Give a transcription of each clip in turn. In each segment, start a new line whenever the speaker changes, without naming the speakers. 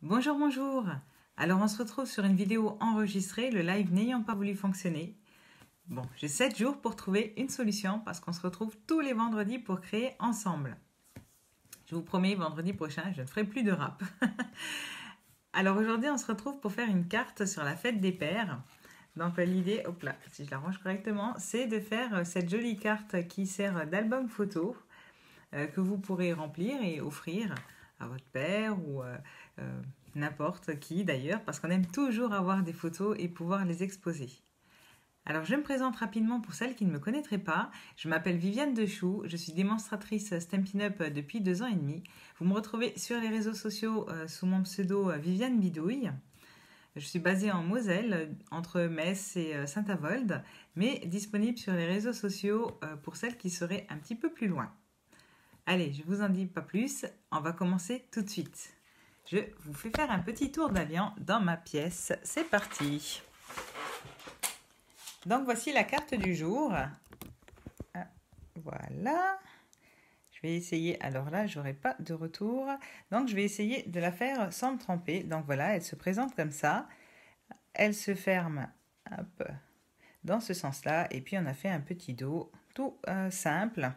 Bonjour, bonjour. Alors on se retrouve sur une vidéo enregistrée, le live n'ayant pas voulu fonctionner. Bon, j'ai 7 jours pour trouver une solution parce qu'on se retrouve tous les vendredis pour créer ensemble. Je vous promets, vendredi prochain, je ne ferai plus de rap. Alors aujourd'hui, on se retrouve pour faire une carte sur la fête des pères. Donc l'idée, hop là, si je l'arrange correctement, c'est de faire cette jolie carte qui sert d'album photo que vous pourrez remplir et offrir à votre père ou n'importe qui d'ailleurs, parce qu'on aime toujours avoir des photos et pouvoir les exposer. Alors je me présente rapidement pour celles qui ne me connaîtraient pas. Je m'appelle Viviane Dechoux, je suis démonstratrice Stampin' Up depuis 2 ans et demi. Vous me retrouvez sur les réseaux sociaux sous mon pseudo Viviane Bidouille. Je suis basée en Moselle, entre Metz et Saint-Avold, mais disponible sur les réseaux sociaux pour celles qui seraient un petit peu plus loin. Allez, je ne vous en dis pas plus, on va commencer tout de suite. Je vous fais faire un petit tour d'avion dans ma pièce. C'est parti. Donc voici la carte du jour. Voilà. Je vais essayer, alors là, je n'aurai pas de retour. Donc je vais essayer de la faire sans me tremper. Donc voilà, elle se présente comme ça. Elle se ferme hop, dans ce sens-là. Et puis on a fait un petit dos tout simple.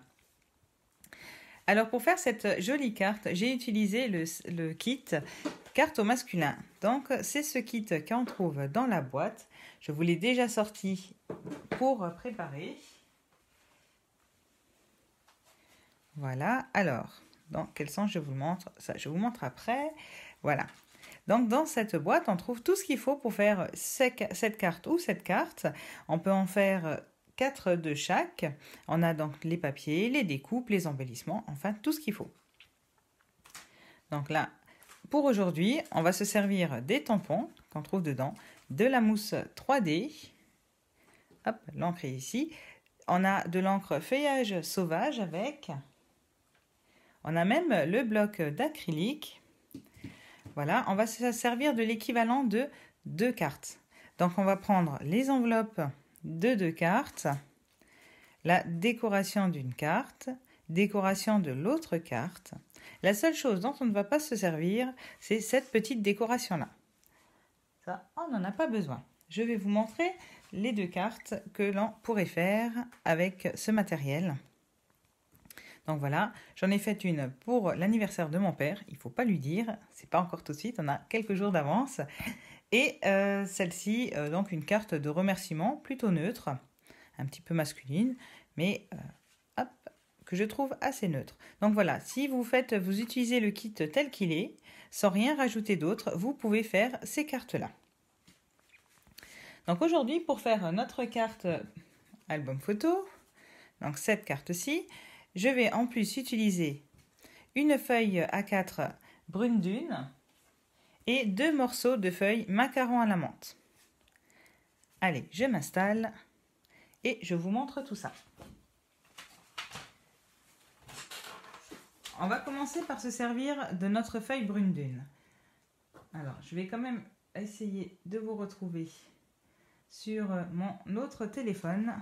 Alors pour faire cette jolie carte, j'ai utilisé le kit carte au masculin. Donc c'est ce kit qu'on trouve dans la boîte. Je vous l'ai déjà sorti pour préparer. Voilà, alors, dans quel sens je vous le montre? Ça, je vous montre après. Voilà. Donc dans cette boîte, on trouve tout ce qu'il faut pour faire cette carte ou cette carte. On peut en faire 4 de chaque. On a donc les papiers, les découpes, les embellissements, enfin tout ce qu'il faut. Donc là, pour aujourd'hui, on va se servir des tampons qu'on trouve dedans, de la mousse 3D. Hop, l'encre est ici. On a de l'encre feuillage sauvage avec. On a même le bloc d'acrylique. Voilà, on va se servir de l'équivalent de 2 cartes. Donc on va prendre les enveloppes de 2 cartes, la décoration d'une carte, décoration de l'autre carte. La seule chose dont on ne va pas se servir, c'est cette petite décoration-là. Ça, on n'en a pas besoin. Je vais vous montrer les 2 cartes que l'on pourrait faire avec ce matériel. Donc voilà, j'en ai fait une pour l'anniversaire de mon père. Il ne faut pas lui dire, c'est pas encore tout de suite, on a quelques jours d'avance. Et celle-ci, donc une carte de remerciement plutôt neutre, un petit peu masculine, mais hop, que je trouve assez neutre. Donc voilà, si vous utilisez le kit tel qu'il est, sans rien rajouter d'autre, vous pouvez faire ces cartes-là. Donc aujourd'hui, pour faire notre carte album photo, donc cette carte-ci, je vais en plus utiliser une feuille A4 brune dune et 2 morceaux de feuilles macaron à la menthe. Allez, je m'installe et je vous montre tout ça. On va commencer par se servir de notre feuille brune dune. Alors, je vais quand même essayer de vous retrouver sur mon autre téléphone.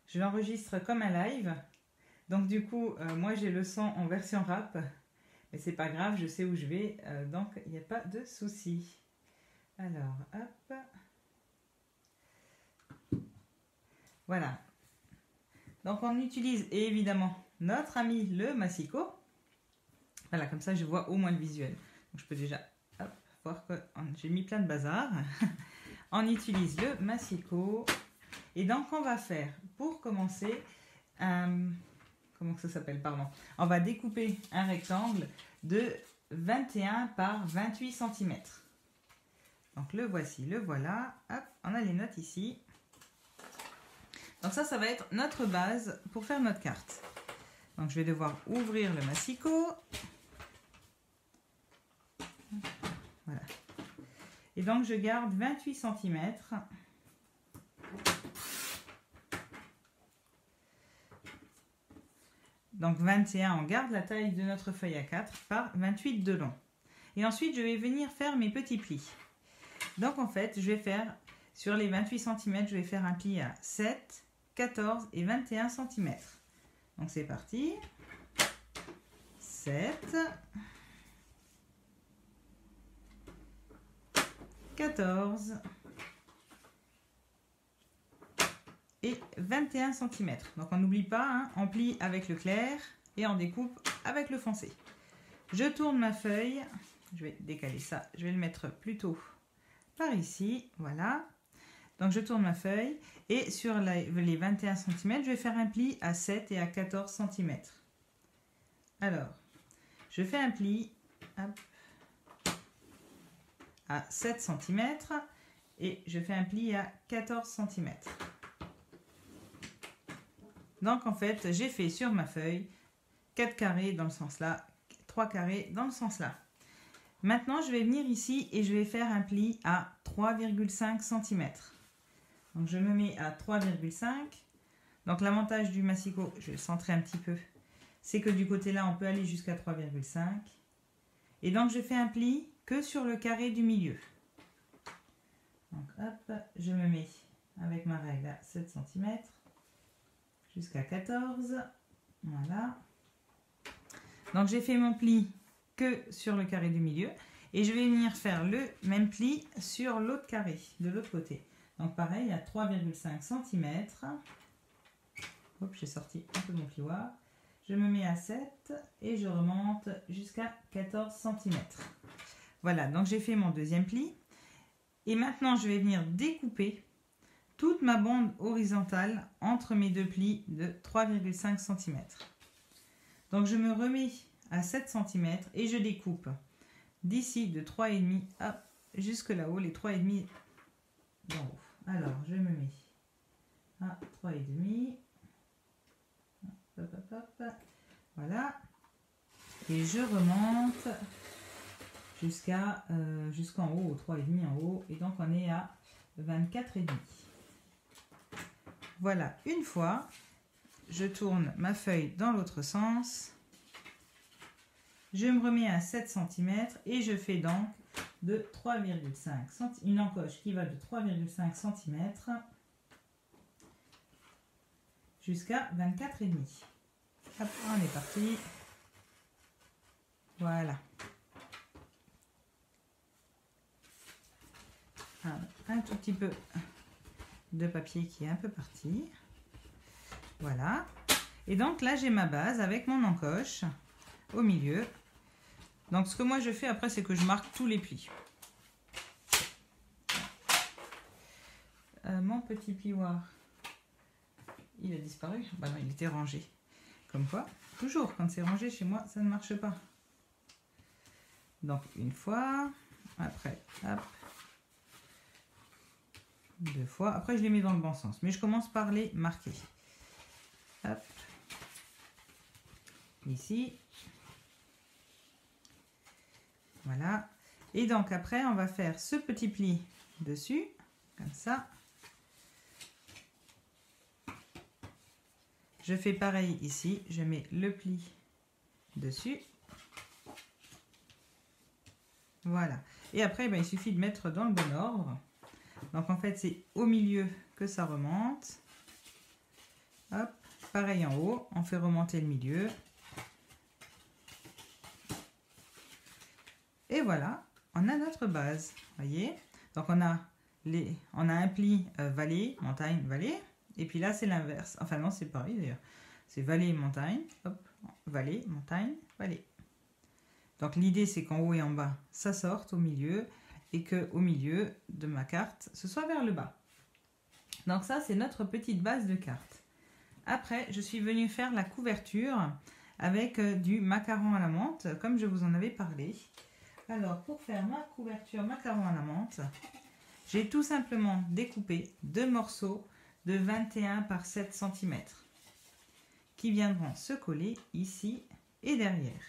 Je l'enregistre comme un live. Donc du coup, moi j'ai le son en version rap. Mais c'est pas grave, je sais où je vais, donc il n'y a pas de souci. Alors, hop. Voilà. Donc on utilise évidemment notre ami le massicot. Voilà, comme ça je vois au moins le visuel. Donc je peux déjà voir que j'ai mis plein de bazar. On utilise le massicot. Et donc on va faire, pour commencer, comment ça s'appelle, pardon. On va découper un rectangle de 21 par 28 cm. Donc le voici, le voilà. Hop, on a les notes ici. Donc ça va être notre base pour faire notre carte. Donc je vais devoir ouvrir le massicot. Voilà. Et donc je garde 28 cm. Donc 21, on garde la taille de notre feuille A4 par 28 de long. Et ensuite, je vais venir faire mes petits plis. Donc en fait, je vais faire, sur les 28 cm, je vais faire un pli à 7, 14 et 21 cm. Donc c'est parti. 7, 14 et 21 cm. Donc on n'oublie pas, hein, on plie avec le clair et on découpe avec le foncé. Je tourne ma feuille, je vais décaler ça, je vais le mettre plutôt par ici, voilà. Donc je tourne ma feuille et sur les 21 cm, je vais faire un pli à 7 et à 14 cm. Alors, je fais un pli hop, à 7 cm et je fais un pli à 14 cm. Donc en fait, j'ai fait sur ma feuille 4 carrés dans le sens là, 3 carrés dans le sens là. Maintenant, je vais venir ici et je vais faire un pli à 3,5 cm. Donc je me mets à 3,5. Donc l'avantage du massicot, je vais le centrer un petit peu, c'est que du côté là, on peut aller jusqu'à 3,5. Et donc je fais un pli que sur le carré du milieu. Donc hop, je me mets avec ma règle à 7 cm jusqu'à 14. Voilà. Donc j'ai fait mon pli que sur le carré du milieu et je vais venir faire le même pli sur l'autre carré, de l'autre côté. Donc pareil, à 3,5 cm. Hop, j'ai sorti un peu mon plioir. Je me mets à 7 et je remonte jusqu'à 14 cm. Voilà, donc j'ai fait mon deuxième pli. Et maintenant, je vais venir découper toute ma bande horizontale entre mes deux plis de 3,5 cm. Donc je me remets à 7 cm et je découpe d'ici de 3,5 jusque là-haut, les 3,5 d'en haut. Alors, je me mets à 3,5. Hop, hop, hop. Voilà. Et je remonte jusqu'en haut, au 3,5 en haut. Et donc, on est à 24,5. Voilà, une fois, je tourne ma feuille dans l'autre sens. Je me remets à 7 cm et je fais donc de 3,5 cm, une encoche qui va de 3,5 cm jusqu'à 24,5. Hop, on est parti. Voilà. Un tout petit peu de papier qui est un peu parti. Voilà. Et donc là, j'ai ma base avec mon encoche au milieu. Donc ce que moi je fais après, c'est que je marque tous les plis. Mon petit plioir, il a disparu. Bah non, il était rangé. Comme quoi, toujours quand c'est rangé chez moi, ça ne marche pas. Donc une fois, après, hop, deux fois. Après, je les mets dans le bon sens. Mais je commence par les marquer. Hop, ici. Voilà. Et donc après, on va faire ce petit pli dessus, comme ça. Je fais pareil ici. Je mets le pli dessus. Voilà. Et après, ben, il suffit de mettre dans le bon ordre. Donc en fait, c'est au milieu que ça remonte. Hop, pareil en haut. On fait remonter le milieu. Et voilà, on a notre base, voyez. Donc on a un pli vallée, montagne, vallée. Et puis là, c'est l'inverse. Enfin non, c'est pareil d'ailleurs. C'est vallée, montagne, hop, vallée, montagne, vallée. Donc l'idée, c'est qu'en haut et en bas, ça sorte au milieu. Et qu'au milieu de ma carte, ce soit vers le bas. Donc ça, c'est notre petite base de carte. Après, je suis venue faire la couverture avec du macaron à la menthe, comme je vous en avais parlé. Alors, pour faire ma couverture macaron à la menthe, j'ai tout simplement découpé deux morceaux de 21 par 7 cm qui viendront se coller ici et derrière.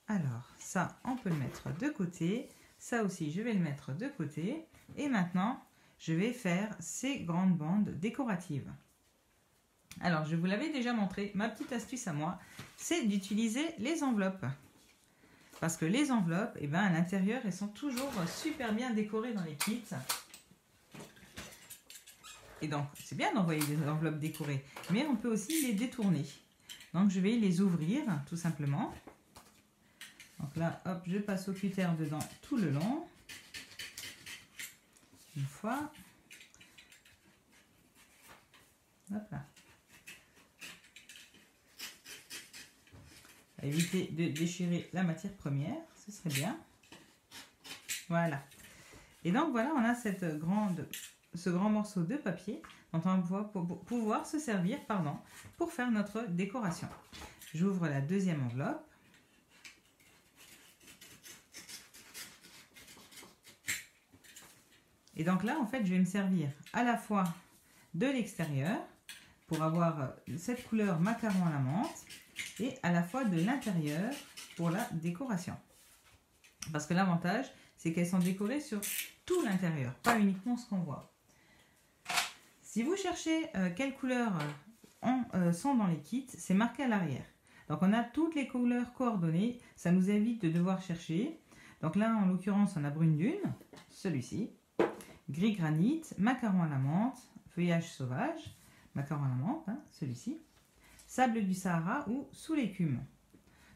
Alors, ça, on peut le mettre de côté. Ça aussi, je vais le mettre de côté. Et maintenant, je vais faire ces grandes bandes décoratives. Alors, je vous l'avais déjà montré. Ma petite astuce à moi, c'est d'utiliser les enveloppes. Parce que les enveloppes, eh ben, à l'intérieur, elles sont toujours super bien décorées dans les kits. Et donc, c'est bien d'envoyer des enveloppes décorées. Mais on peut aussi les détourner. Donc, je vais les ouvrir, tout simplement. Donc là, hop, je passe au cutter dedans tout le long. une fois. Hop là. Éviter de déchirer la matière première, ce serait bien. Voilà. Et donc voilà, on a ce grand morceau de papier dont on va pouvoir se servir pour faire notre décoration. J'ouvre la deuxième enveloppe. Et donc là, en fait, je vais me servir à la fois de l'extérieur pour avoir cette couleur macaron à la menthe et à la fois de l'intérieur pour la décoration. Parce que l'avantage, c'est qu'elles sont décorées sur tout l'intérieur, pas uniquement ce qu'on voit. Si vous cherchez quelles couleurs sont dans les kits, c'est marqué à l'arrière. Donc on a toutes les couleurs coordonnées, ça nous évite de devoir chercher. Donc là, en l'occurrence, on a brune dune, celui-ci, gris granit, macaron à la menthe, feuillage sauvage, macaron à la menthe, hein, celui-ci, sable du Sahara ou sous l'écume.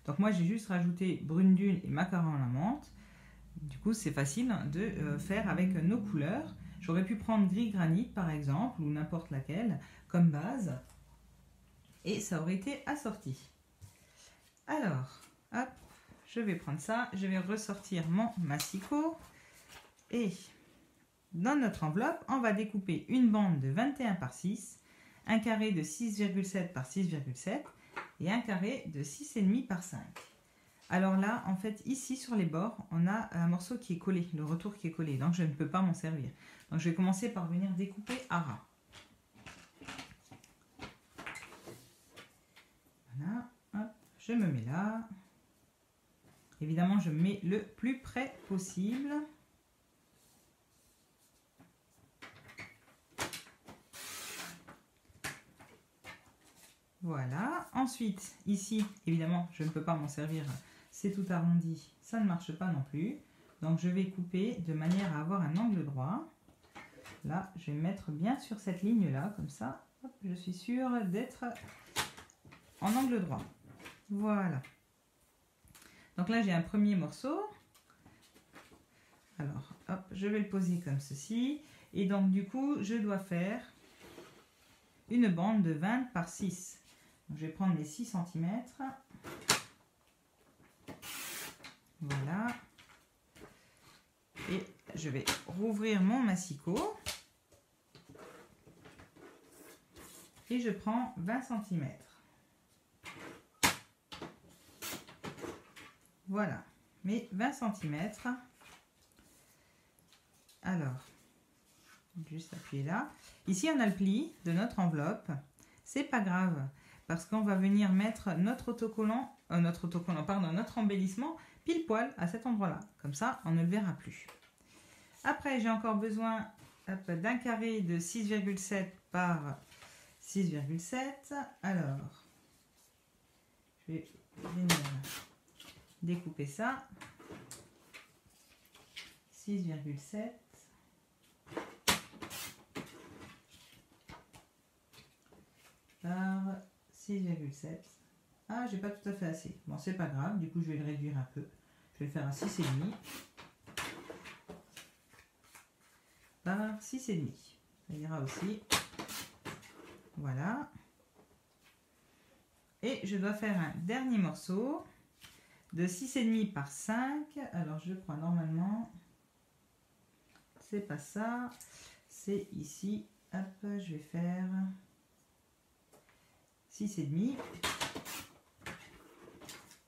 Donc moi, j'ai juste rajouté brune dune et macaron à la menthe. Du coup, c'est facile de faire avec nos couleurs. J'aurais pu prendre gris granit, par exemple, ou n'importe laquelle, comme base. Et ça aurait été assorti. Alors, hop, je vais prendre ça. Je vais ressortir mon massicot. Et dans notre enveloppe, on va découper une bande de 21 par 6, un carré de 6,7 par 6,7 et un carré de 6,5 par 5. Alors là, en fait, ici sur les bords, on a un morceau qui est collé, le retour qui est collé, donc je ne peux pas m'en servir. Donc je vais commencer par venir découper à ras. Voilà, hop, je me mets là. Évidemment, je me mets le plus près possible. Voilà. Ensuite, ici, évidemment, je ne peux pas m'en servir. C'est tout arrondi, ça ne marche pas non plus. Donc je vais couper de manière à avoir un angle droit. Là, je vais me mettre bien sur cette ligne-là, comme ça. Hop, je suis sûre d'être en angle droit. Voilà. Donc là, j'ai un premier morceau. Alors, hop, je vais le poser comme ceci. Et donc, du coup, je dois faire une bande de 20 par 6. Donc, je vais prendre les 6 cm. Voilà. Et je vais rouvrir mon massicot. Et je prends 20 cm. Voilà, mes 20 cm. Alors, juste appuyer là. Ici, on a le pli de notre enveloppe. C'est pas grave, parce qu'on va venir mettre notre embellissement pile poil à cet endroit-là. Comme ça, on ne le verra plus. Après, j'ai encore besoin d'un carré de 6,7 par 6,7. Alors, je vais venir découper ça. 6,7 par 6,7. Ah, j'ai pas tout à fait assez. Bon, c'est pas grave, du coup, je vais le réduire un peu. Je vais le faire à 6,5 par 6,5. Ça ira aussi. Voilà. Et je dois faire un dernier morceau de 6,5 par 5. Alors, je crois normalement, c'est pas ça. C'est ici. Hop, je vais faire 6,5.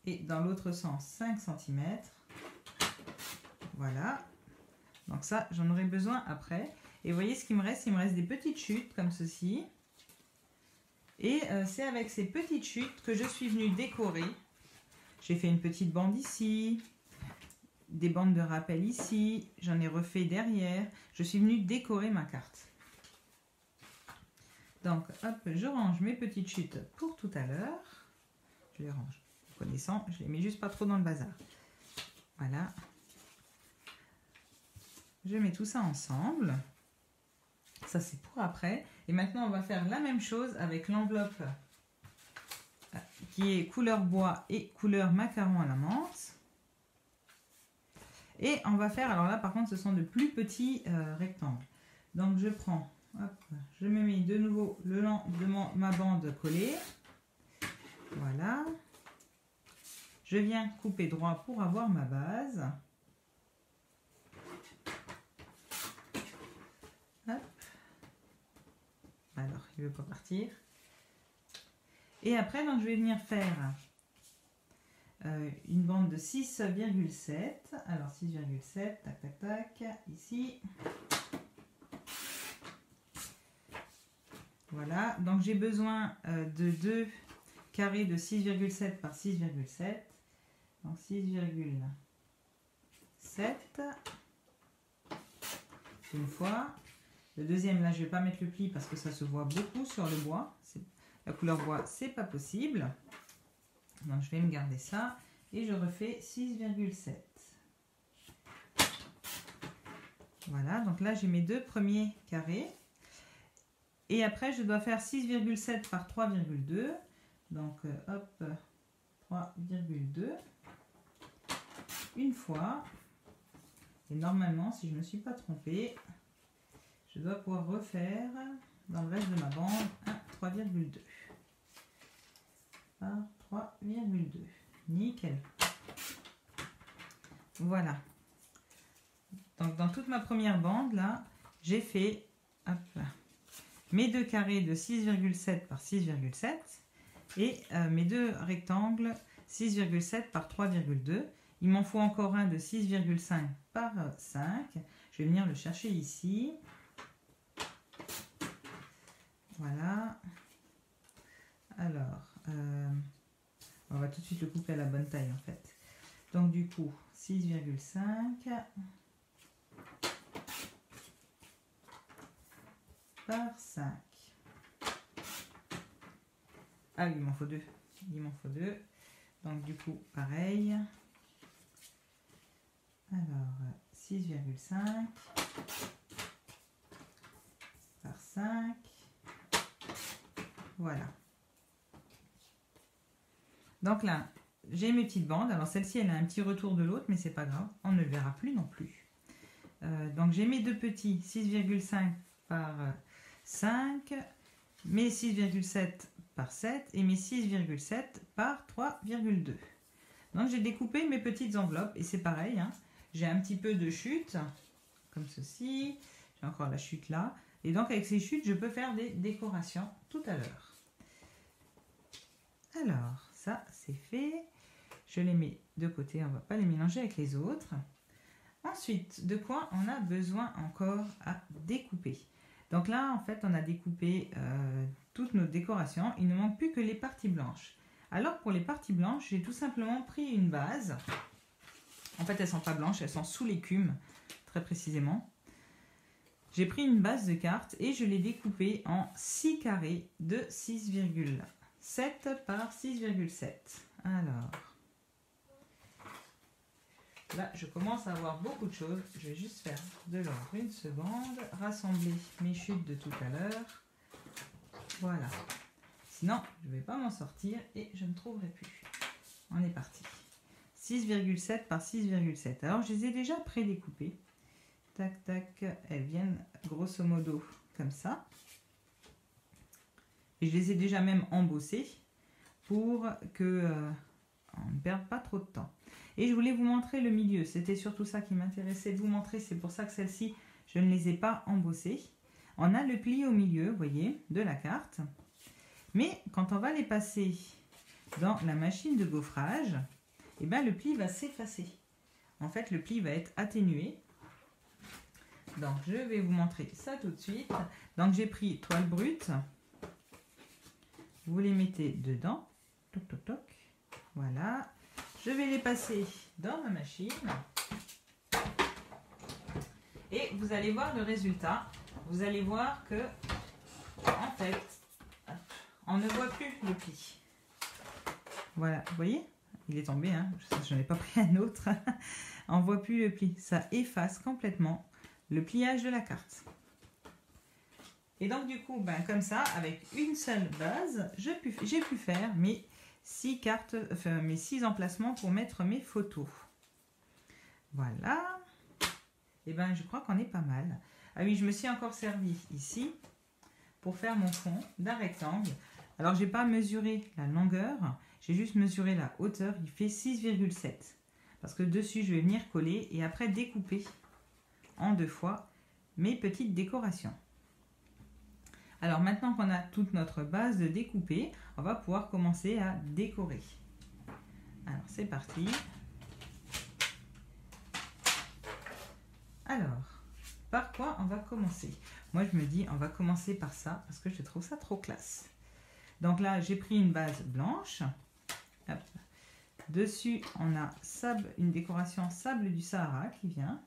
Et dans l'autre sens, 5 cm. Voilà. Donc ça, j'en aurai besoin après. Et vous voyez ce qu'il me reste? Il me reste des petites chutes comme ceci. Et c'est avec ces petites chutes que je suis venue décorer. J'ai fait une petite bande ici, des bandes de rappel ici, j'en ai refait derrière. Je suis venue décorer ma carte. Donc, hop, je range mes petites chutes pour tout à l'heure. Je les range. Vous connaissant, je les mets juste pas trop dans le bazar. Voilà. Je mets tout ça ensemble. Ça, c'est pour après. Et maintenant, on va faire la même chose avec l'enveloppe qui est couleur bois et couleur macaron à la menthe. Et on va faire, alors là par contre ce sont de plus petits rectangles. Donc je prends, hop, je me mets de nouveau le long de ma bande collée. Voilà. Je viens couper droit pour avoir ma base. Hop. Alors, il ne veut pas partir. Et après, donc, je vais venir faire une bande de 6,7. Alors, 6,7, tac, tac, tac, ici. Voilà, donc j'ai besoin de 2 carrés de 6,7 par 6,7. Donc 6,7 une fois. Le deuxième, là, je ne vais pas mettre le pli parce que ça se voit beaucoup sur le bois. La couleur bois, c'est pas possible. Donc, je vais me garder ça. Et je refais 6,7. Voilà, donc là, j'ai mes 2 premiers carrés. Et après, je dois faire 6,7 par 3,2. Donc, hop, 3,2. Une fois. Et normalement, si je ne me suis pas trompée, je dois pouvoir refaire dans le reste de ma bande un 3,2 par 3,2. Nickel. Voilà. Donc dans toute ma première bande là, j'ai fait hop, là, mes 2 carrés de 6,7 par 6,7 et mes 2 rectangles 6,7 par 3,2. Il m'en faut encore un de 6,5 par 5. Je vais venir le chercher ici. Voilà. Alors, on va tout de suite le couper à la bonne taille en fait. Donc du coup, 6,5 par 5. Ah oui, il m'en faut 2. Il m'en faut 2. Donc du coup, pareil. Alors, 6,5 par 5. Voilà. Donc là, j'ai mes petites bandes. Alors celle-ci, elle a un petit retour de l'autre, mais c'est pas grave. On ne le verra plus non plus. Donc j'ai mes 2 petits 6,5 par 5, mes 6,7 par 7 et mes 6,7 par 3,2. Donc j'ai découpé mes petites enveloppes et c'est pareil, hein. J'ai un petit peu de chute, comme ceci. J'ai encore la chute là. Et donc avec ces chutes, je peux faire des décorations tout à l'heure. Alors, ça c'est fait. Je les mets de côté, on ne va pas les mélanger avec les autres. Ensuite, de quoi on a besoin encore à découper? Donc là, en fait, on a découpé toutes nos décorations. Il ne manque plus que les parties blanches. Alors pour les parties blanches, j'ai tout simplement pris une base. En fait, elles ne sont pas blanches, elles sont sous l'écume, très précisément. J'ai pris une base de cartes et je l'ai découpée en 6 carrés de 6,7 par 6,7. Alors, là, je commence à avoir beaucoup de choses. Je vais juste faire de l'ordre une seconde, rassembler mes chutes de tout à l'heure. Voilà. Sinon, je ne vais pas m'en sortir et je ne trouverai plus. On est parti. 6,7 par 6,7. Alors, je les ai déjà prédécoupées. Tac, tac. Elles viennent grosso modo comme ça. Et je les ai déjà même embossées pour que on ne perde pas trop de temps. Et je voulais vous montrer le milieu. C'était surtout ça qui m'intéressait de vous montrer. C'est pour ça que celles-ci, je ne les ai pas embossées. On a le pli au milieu, vous voyez, de la carte. Mais quand on va les passer dans la machine de gaufrage, eh ben, le pli va s'effacer. En fait, le pli va être atténué. Donc, je vais vous montrer ça tout de suite. Donc, j'ai pris toile brute. Vous les mettez dedans. Toc, toc, toc. Voilà. Je vais les passer dans ma machine. Et vous allez voir le résultat. Vous allez voir que, en fait, on ne voit plus le pli. Voilà, vous voyez? Il est tombé, hein. Je n'en ai pas pris un autre. On ne voit plus le pli. Ça efface complètement le pliage de la carte. Et donc, du coup, ben, comme ça, avec une seule base, j'ai pu faire mes 6 cartes, enfin mes 6 emplacements pour mettre mes photos. Voilà. Et ben je crois qu'on est pas mal. Ah oui, je me suis encore servi ici pour faire mon fond d'un rectangle. Alors j'ai pas mesuré la longueur, j'ai juste mesuré la hauteur, il fait 6,7. Parce que dessus je vais venir coller et après découper en 2 fois mes petites décorations. Alors maintenant qu'on a toute notre base de découper, on va pouvoir commencer à décorer. Alors c'est parti. Alors, par quoi on va commencer? Moi je me dis on va commencer par ça parce que je trouve ça trop classe. Donc là j'ai pris une base blanche. Hop. Dessus on a une décoration sable du Sahara qui vient.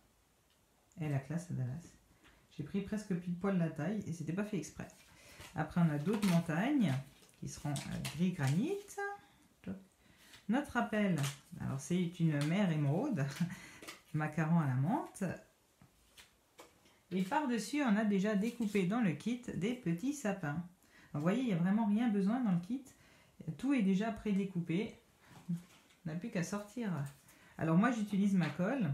Et la classe à Dallas. J'ai pris presque pile poil la taille et c'était pas fait exprès. Après on a d'autres montagnes qui seront gris granit. Notre appel, alors c'est une mer émeraude, macaron à la menthe. Et par-dessus, on a déjà découpé dans le kit des petits sapins. Donc, vous voyez, il n'y a vraiment rien besoin dans le kit. Tout est déjà pré-découpé. On n'a plus qu'à sortir. Alors moi, j'utilise ma colle.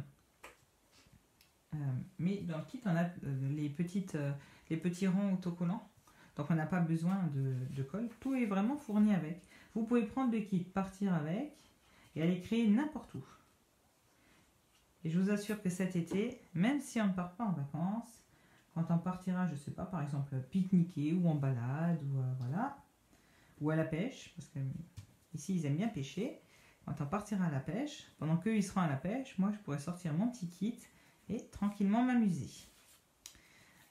Mais dans le kit, on a les petits ronds autocollants. Donc, on n'a pas besoin de colle. Tout est vraiment fourni avec. Vous pouvez prendre le kit, partir avec et aller créer n'importe où. Et je vous assure que cet été, même si on ne part pas en vacances, quand on partira, je ne sais pas, par exemple, pique-niquer ou en balade, ou voilà, ou à la pêche, parce que ici ils aiment bien pêcher, quand on partira à la pêche, pendant qu'eux ils seront à la pêche, moi je pourrais sortir mon petit kit et tranquillement m'amuser.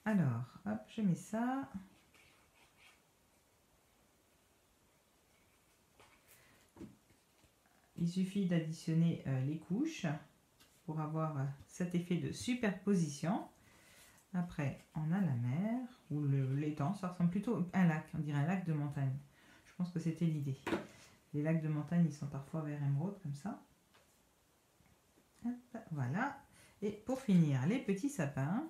Alors, hop, je mets ça. Il suffit d'additionner les couches pour avoir cet effet de superposition. Après, on a la mer ou l'étang. Ça ressemble plutôt à un lac. On dirait un lac de montagne. Je pense que c'était l'idée. Les lacs de montagne, ils sont parfois vert émeraude comme ça. Hop, voilà. Et pour finir, les petits sapins.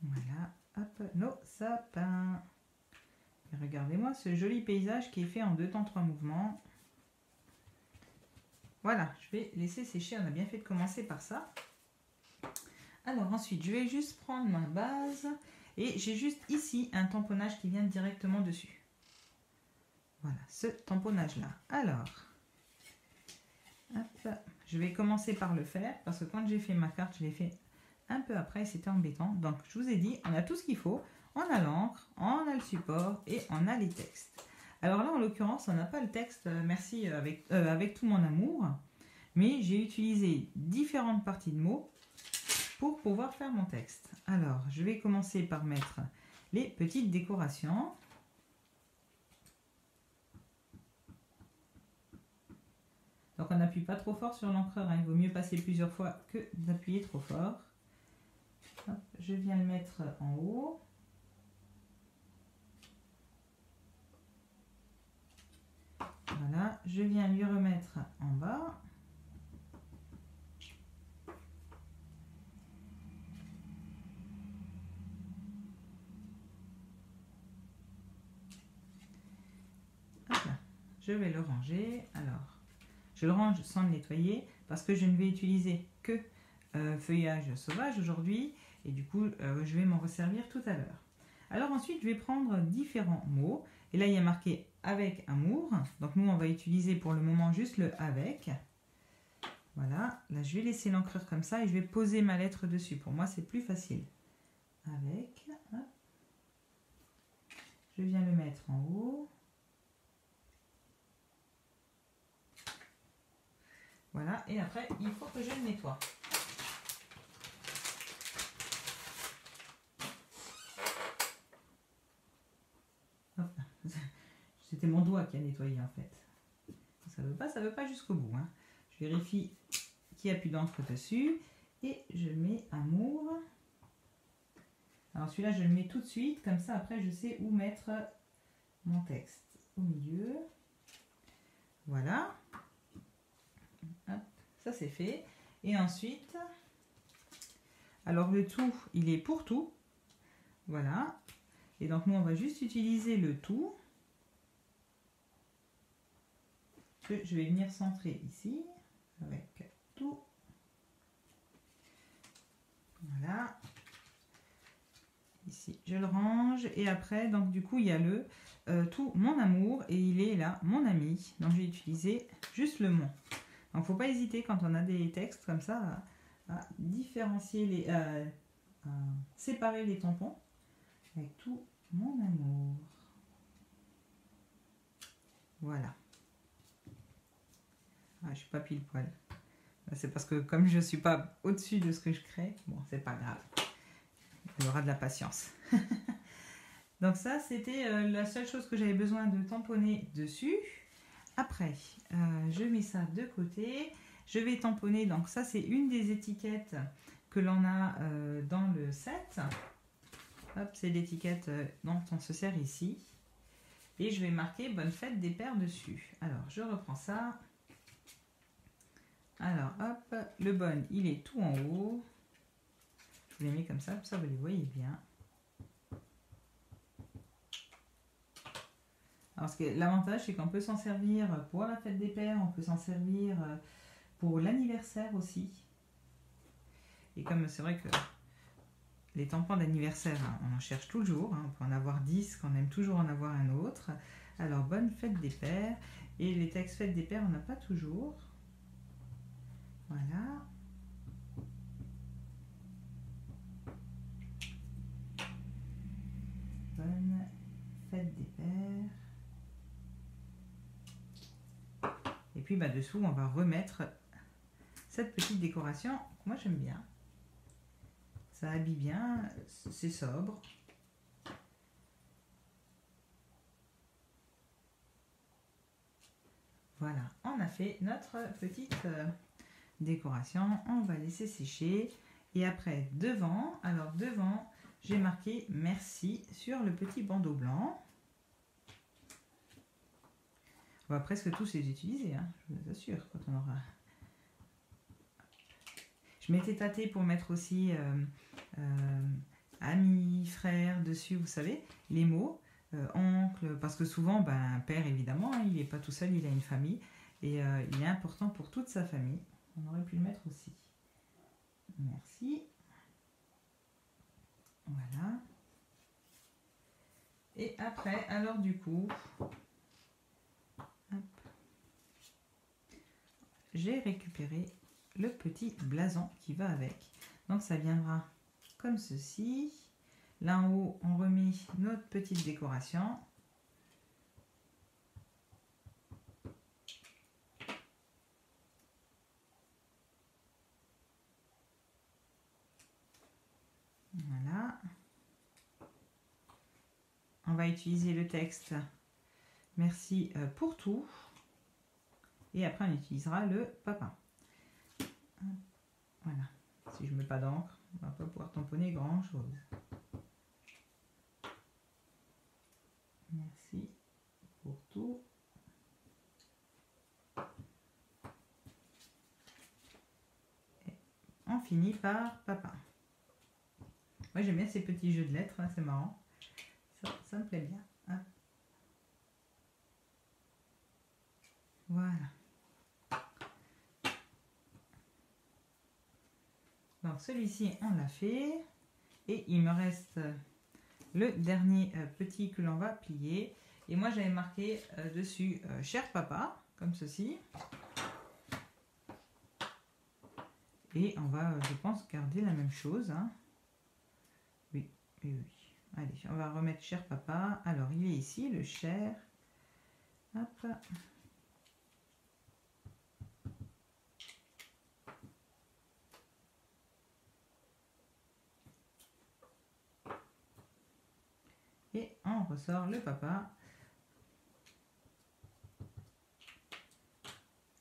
Voilà. Hop, nos sapins. Et regardez-moi ce joli paysage qui est fait en 2 temps 3 mouvements. Voilà, je vais laisser sécher. On a bien fait de commencer par ça. Alors ensuite, je vais juste prendre ma base et j'ai juste ici un tamponnage qui vient directement dessus. Voilà, ce tamponnage-là. Alors, hop, je vais commencer par le faire parce que quand j'ai fait ma carte, je l'ai fait un peu après et c'était embêtant. Donc, je vous ai dit, on a tout ce qu'il faut. On a l'encre, on a le support et on a les textes. Alors là, en l'occurrence, on n'a pas le texte, merci, avec tout mon amour. Mais j'ai utilisé différentes parties de mots pour pouvoir faire mon texte. Alors, je vais commencer par mettre les petites décorations. Donc, on n'appuie pas trop fort sur l'encreur. Hein. Il vaut mieux passer plusieurs fois que d'appuyer trop fort. Hop, je viens le mettre en haut. Voilà, je viens lui remettre en bas. Hop là. Je vais le ranger. Alors, je le range sans le nettoyer parce que je ne vais utiliser que feuillage sauvage aujourd'hui et du coup, je vais m'en resservir tout à l'heure. Alors ensuite, je vais prendre différents mots. Et là, il y a marqué « avec amour ». Donc nous, on va utiliser pour le moment juste le « avec ». Voilà. Là, je vais laisser l'encreur comme ça et je vais poser ma lettre dessus. Pour moi, c'est plus facile. Avec. Hop. Je viens le mettre en haut. Voilà. Et après, il faut que je le nettoie. C'était mon doigt qui a nettoyé en fait. Ça veut pas jusqu'au bout. Hein. Je vérifie qu'il n'y a plus d'encre dessus. Et je mets amour. Alors celui-là, je le mets tout de suite. Comme ça, après, je sais où mettre mon texte. Au milieu. Voilà. Hop, ça c'est fait. Et ensuite, alors le tout, il est pour tout. Voilà. Et donc nous, on va juste utiliser le tout. que je vais venir centrer ici avec tout. Voilà. Ici, je le range et après, donc du coup, il y a le tout mon amour et il est là, mon ami. Donc, j'ai utilisé juste le mon. Donc, il ne faut pas hésiter quand on a des textes comme ça à différencier les, à séparer les tampons avec tout mon amour. Voilà. Ah, je suis pas pile poil. C'est parce que comme je ne suis pas au-dessus de ce que je crée, bon, c'est pas grave. Il y aura de la patience. Donc ça, c'était la seule chose que j'avais besoin de tamponner dessus. Après, je mets ça de côté. Je vais tamponner, donc ça c'est une des étiquettes que l'on a dans le set. Hop, c'est l'étiquette dont on se sert ici. Et je vais marquer bonne fête des pères dessus. Alors, je reprends ça. Alors, hop, le bon, il est tout en haut. Je vous l'ai mis comme ça vous les voyez bien. Alors, l'avantage, c'est qu'on peut s'en servir pour la fête des pères, on peut s'en servir pour l'anniversaire aussi. Et comme c'est vrai que les tampons d'anniversaire, hein, on en cherche toujours, hein, on peut en avoir 10, qu'on aime toujours en avoir un autre. Alors, bonne fête des pères. Et les textes fête des pères, on n'a pas toujours. Voilà. Bonne fête des pères. Et puis bah, dessous, on va remettre cette petite décoration que moi j'aime bien. Ça habille bien, c'est sobre. Voilà, on a fait notre petite décoration. On va laisser sécher. Et après, devant, alors devant, j'ai marqué merci sur le petit bandeau blanc. On va presque tous les utiliser, hein, je vous assure, quand on aura... Je m'étais tâtée pour mettre aussi ami, frère dessus, vous savez, les mots, oncle, parce que souvent, ben, père évidemment, hein, il n'est pas tout seul, il a une famille, et il est important pour toute sa famille. On aurait pu le mettre aussi. Merci. Voilà. Et après, alors du coup, j'ai récupéré le petit blason qui va avec. Donc ça viendra comme ceci. Là en haut, on remet notre petite décoration. Voilà. On va utiliser le texte merci pour tout. Et après, on utilisera le papa. Voilà. Si je ne mets pas d'encre, on ne va pas pouvoir tamponner grand chose. Merci pour tout. Et on finit par papa. Moi, j'aime bien ces petits jeux de lettres, hein, c'est marrant. Ça me plaît bien. Hop. Voilà. Donc celui-ci, on l'a fait. Et il me reste le dernier petit que l'on va plier. Et moi, j'avais marqué dessus cher papa, comme ceci. Et on va, je pense, garder la même chose. Hein. Oui, oui, oui. Allez, on va remettre cher papa. Alors, il est ici, le cher. Hop. Et on ressort le papa.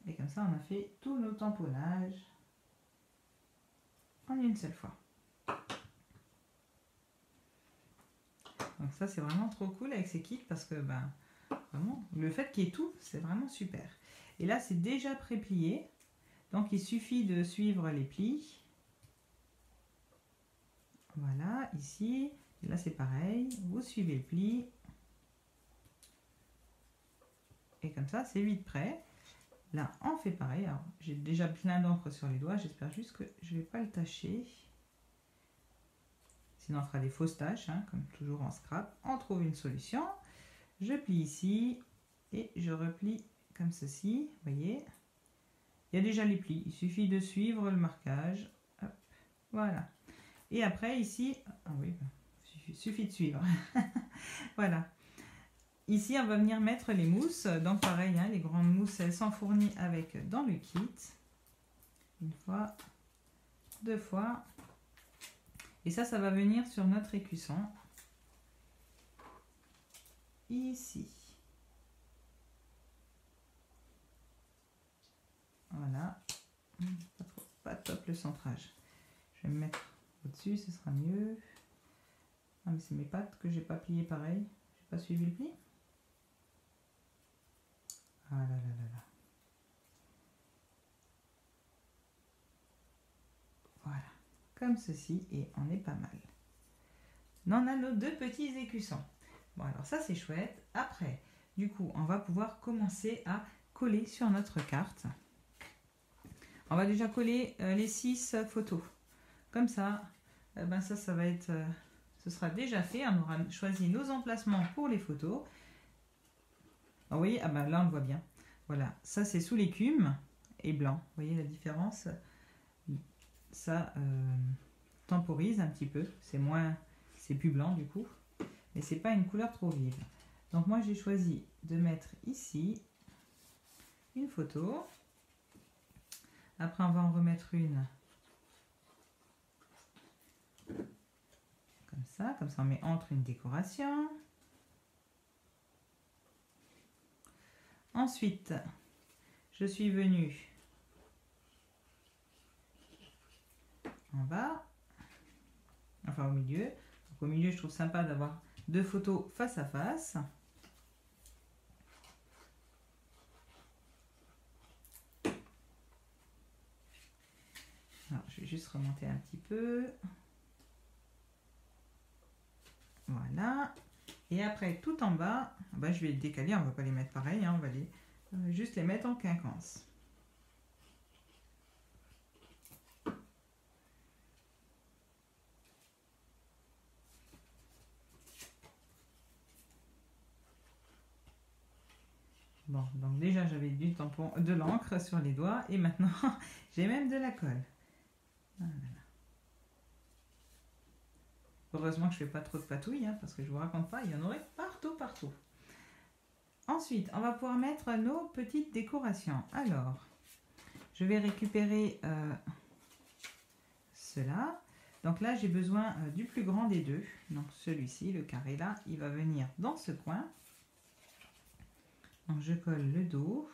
Et comme ça, on a fait tous nos tamponnages en une seule fois. Donc ça, c'est vraiment trop cool avec ces kits parce que ben, vraiment, le fait qu'il y ait tout, c'est vraiment super. Et là, c'est déjà pré-plié. Donc, il suffit de suivre les plis. Voilà, ici. Et là, c'est pareil. Vous suivez le pli. Et comme ça, c'est vite prêt. Là, on fait pareil. Alors, j'ai déjà plein d'encre sur les doigts. J'espère juste que je ne vais pas le tacher. Sinon, on fera des fausses taches, hein, comme toujours en scrap. On trouve une solution. Je plie ici et je replie comme ceci. Vous voyez, il y a déjà les plis. Il suffit de suivre le marquage. Hop, voilà. Et après, ici, ah oui, il suffit de suivre. Voilà. Ici, on va venir mettre les mousses. Donc, pareil, hein, les grandes mousses, elles sont fournies avec dans le kit. Une fois, deux fois. Et ça va venir sur notre écusson. Ici. Voilà. Pas top le centrage. Je vais me mettre au-dessus, ce sera mieux. Ah, mais c'est mes pattes que j'ai pas plié pareil. J'ai pas suivi le pli. Ah là là là là. Voilà. Comme ceci, et on est pas mal. On a nos deux petits écussons. Bon, alors ça c'est chouette. Après, du coup, on va pouvoir commencer à coller sur notre carte. On va déjà coller les 6 photos. Comme ça, ben ça va être, ce sera déjà fait. On aura choisi nos emplacements pour les photos. Alors, vous voyez, ah ben là on le voit bien. Voilà, ça c'est sous l'écume et blanc. Vous voyez la différence? Ça temporise un petit peu. C'est moins, c'est plus blanc du coup. Mais c'est pas une couleur trop vive. Donc moi j'ai choisi de mettre ici une photo. Après on va en remettre une comme ça on met entre une décoration. Ensuite, je suis venue en bas, enfin au milieu. Donc, au milieu, je trouve sympa d'avoir deux photos face à face. Alors, je vais juste remonter un petit peu. Voilà. Et après, tout en bas, ben, je vais les décaler. On ne va pas les mettre pareil, hein, on va juste les mettre en quinconce. Bon, donc déjà j'avais du tampon, de l'encre sur les doigts et maintenant j'ai même de la colle. Voilà. Heureusement que je ne fais pas trop de patouilles, hein, parce que je ne vous raconte pas, il y en aurait partout, partout. Ensuite, on va pouvoir mettre nos petites décorations. Alors, je vais récupérer cela. Donc là, j'ai besoin du plus grand des deux. Donc celui-ci, le carré là, il va venir dans ce coin. Donc je colle le dos.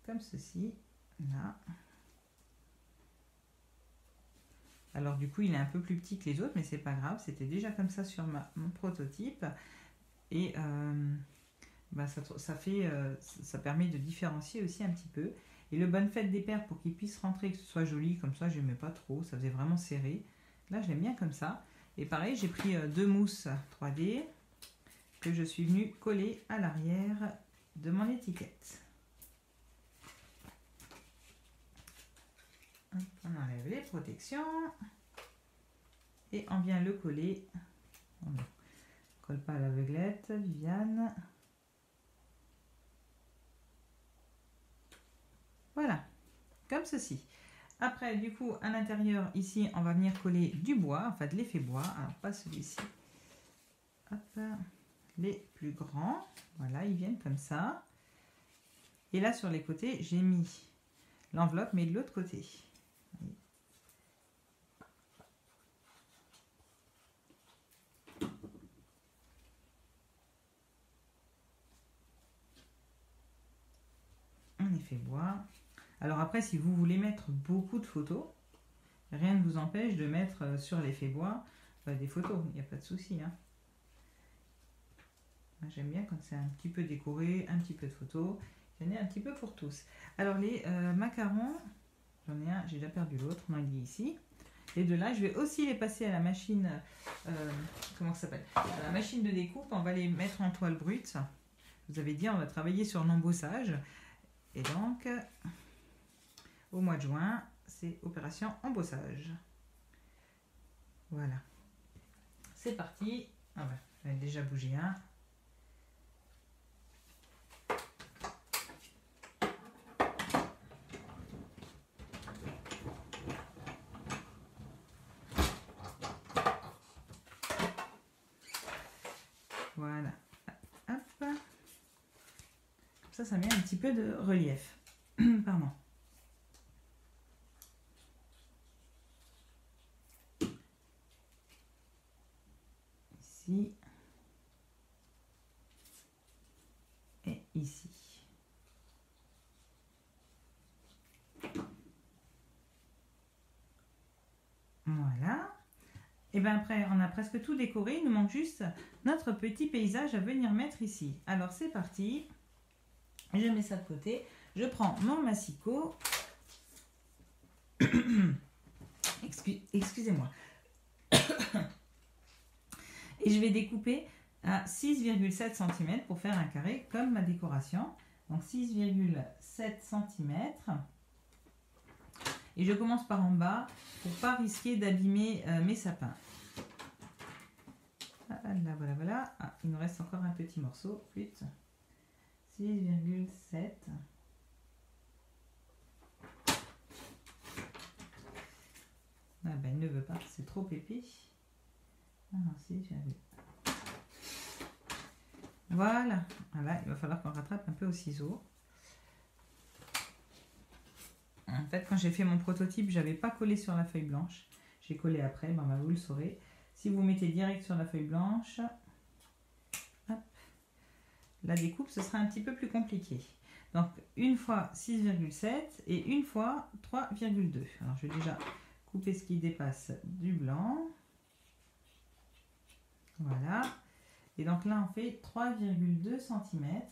Comme ceci, là. Alors du coup, il est un peu plus petit que les autres, mais c'est pas grave. C'était déjà comme ça sur mon prototype. Et bah, ça permet de différencier aussi un petit peu. Et le bonne fête des paires pour qu'il puisse rentrer, que ce soit joli, comme ça, j'aimais pas trop. Ça faisait vraiment serré. Là, je l'aime bien comme ça. Et pareil, j'ai pris deux mousses 3D que je suis venue coller à l'arrière de mon étiquette. On enlève les protections et on vient le coller. On ne colle pas à l'aveuglette, Viviane. Voilà, comme ceci. Après, du coup, à l'intérieur, ici, on va venir coller du bois, enfin de l'effet bois. Alors, pas celui-ci. Hop, les plus grands. Voilà, ils viennent comme ça. Et là, sur les côtés, j'ai mis l'enveloppe, mais de l'autre côté. En effet bois. Alors après, si vous voulez mettre beaucoup de photos, rien ne vous empêche de mettre sur l'effet bois des photos. Il n'y a pas de souci. Hein. J'aime bien quand c'est un petit peu décoré, un petit peu de photos. J'en ai un petit peu pour tous. Alors les macarons, j'en ai un, j'ai déjà perdu l'autre, on en dit ici. Les deux là, je vais aussi les passer à la machine, comment ça s'appelle, à la machine de découpe. On va les mettre en toile brute. vous avez dit, on va travailler sur l'embossage. Et donc, au mois de juin, c'est opération embossage. Voilà. C'est parti. Ah bah, j'en ai déjà bougé un. Voilà. Hop. Comme ça met un petit peu de relief. Pardon. Ici. Et ici. Voilà. Et bien après, on a presque tout décoré. Il nous manque juste notre petit paysage à venir mettre ici. Alors c'est parti. Je mets ça de côté. Je prends mon massicot. Excusez-moi. Et je vais découper à 6,7 cm pour faire un carré comme ma décoration. Donc 6,7 cm. Et je commence par en bas pour ne pas risquer d'abîmer mes sapins. Voilà, voilà, voilà. Ah, il nous reste encore un petit morceau. 6,7. Ah ben, il ne veut pas, c'est trop épais. Ah non, 6,7. Voilà. Voilà, il va falloir qu'on rattrape un peu au ciseau. En fait, quand j'ai fait mon prototype, je n'avais pas collé sur la feuille blanche. J'ai collé après, ben, vous le saurez. Si vous mettez direct sur la feuille blanche, hop, la découpe, ce sera un petit peu plus compliqué. Donc, une fois 6,7 et une fois 3,2. Alors, je vais déjà couper ce qui dépasse du blanc. Voilà. Et donc là, on fait 3,2 cm.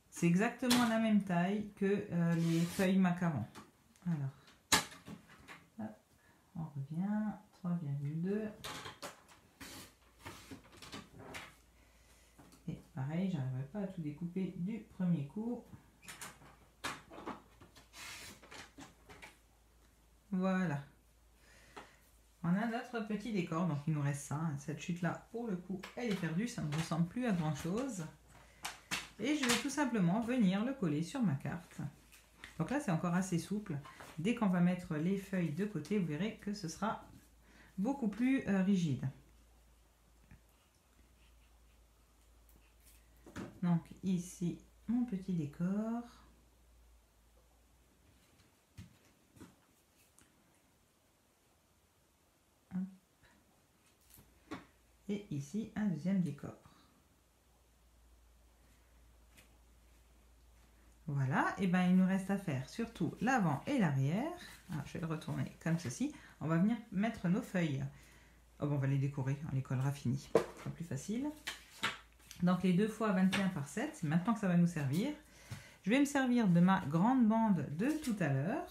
C'est exactement la même taille que les feuilles macarons. Alors, hop, on revient. 3,2. Et pareil, j'arriverai pas à tout découper du premier coup. Voilà. On a notre petit décor, donc il nous reste ça. Cette chute-là, pour le coup, elle est perdue, ça ne ressemble plus à grand-chose. Et je vais tout simplement venir le coller sur ma carte. Donc là, c'est encore assez souple. Dès qu'on va mettre les feuilles de côté, vous verrez que ce sera beaucoup plus rigide. Donc ici, mon petit décor. Et ici, un deuxième décor. Voilà, et ben il nous reste à faire surtout l'avant et l'arrière. Je vais le retourner comme ceci. On va venir mettre nos feuilles. Oh, bon, on va les décorer, on les collera fini. Ce sera plus facile. Donc les 2 fois 21 par 7, c'est maintenant que ça va nous servir. Je vais me servir de ma grande bande de tout à l'heure.